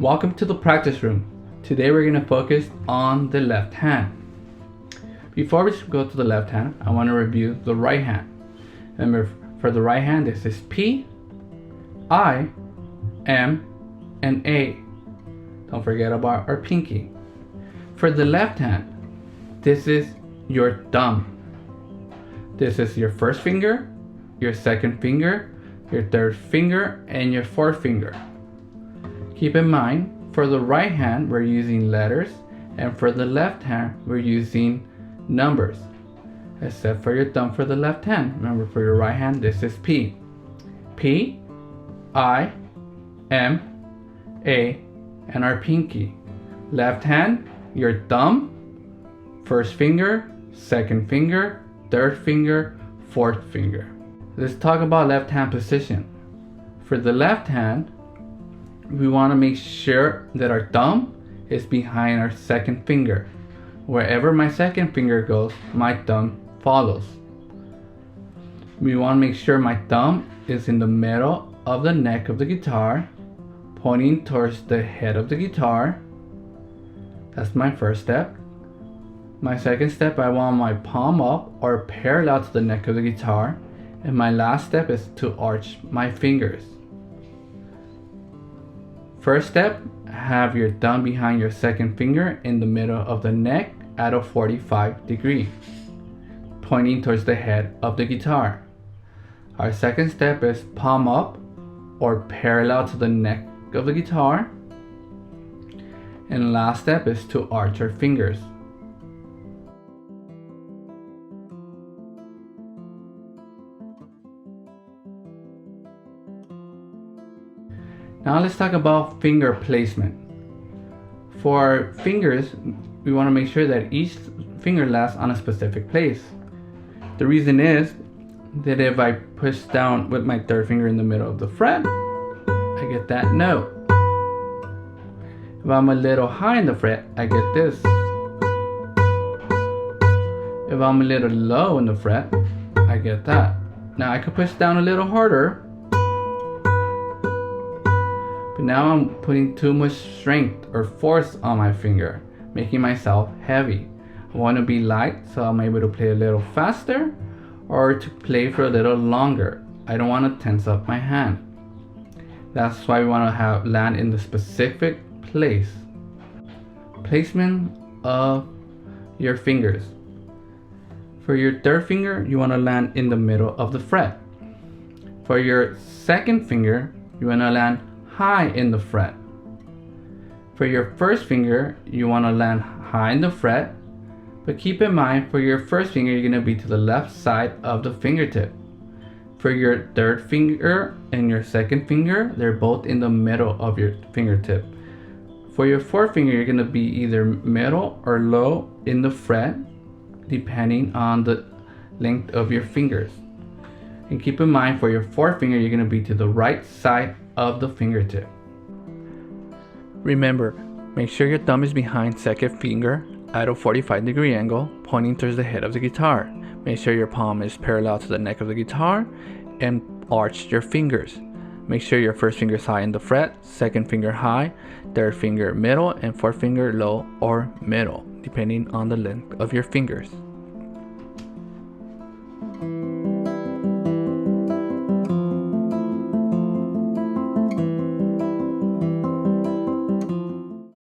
Welcome to the practice room. Today we're going to focus on the left hand. Before we go to the left hand, I want to review the right hand. Remember, for the right hand, this is P, I, M, and A. Don't forget about our pinky. For the left hand, this is your thumb. This is your first finger, your second finger, your third finger, and your fourth finger. Keep in mind, for the right hand, we're using letters, and for the left hand, we're using numbers. Except for your thumb for the left hand. Remember, for your right hand, this is P. P, I, M, A, and our pinky. Left hand, your thumb, first finger, second finger, third finger, fourth finger. Let's talk about left hand position. For the left hand, we want to make sure that our thumb is behind our second finger. Wherever my second finger goes, my thumb follows. We want to make sure my thumb is in the middle of the neck of the guitar, pointing towards the head of the guitar. That's my first step. My second step, I want my palm up or parallel to the neck of the guitar. And my last step is to arch my fingers. First step, have your thumb behind your second finger in the middle of the neck at a 45 degree, pointing towards the head of the guitar. Our second step is palm up or parallel to the neck of the guitar. And last step is to arch our fingers. Now let's talk about finger placement. For fingers, we want to make sure that each finger lands on a specific place. The reason is that if I push down with my third finger in the middle of the fret, I get that note. If I'm a little high in the fret, I get this. If I'm a little low in the fret, I get that. Now I could push down a little harder, but now I'm putting too much strength or force on my finger, making myself heavy. I want to be light, so I'm able to play a little faster or to play for a little longer. I don't want to tense up my hand. That's why we want to have land in the specific place. Placement of your fingers. For your third finger, you want to land in the middle of the fret. For your second finger, you want to land high in the fret. For your first finger, you want to land high in the fret, but keep in mind, for your first finger, you're going to be to the left side of the fingertip. For your third finger and your second finger, they're both in the middle of your fingertip. For your fourth finger, you're going to be either middle or low in the fret, depending on the length of your fingers. And keep in mind, for your fourth finger, you're going to be to the right side of the fingertip. Remember, make sure your thumb is behind second finger at a 45 degree angle, pointing towards the head of the guitar. Make sure your palm is parallel to the neck of the guitar and arch your fingers. Make sure your first finger is high in the fret, second finger high, third finger middle, and fourth finger low or middle, depending on the length of your fingers.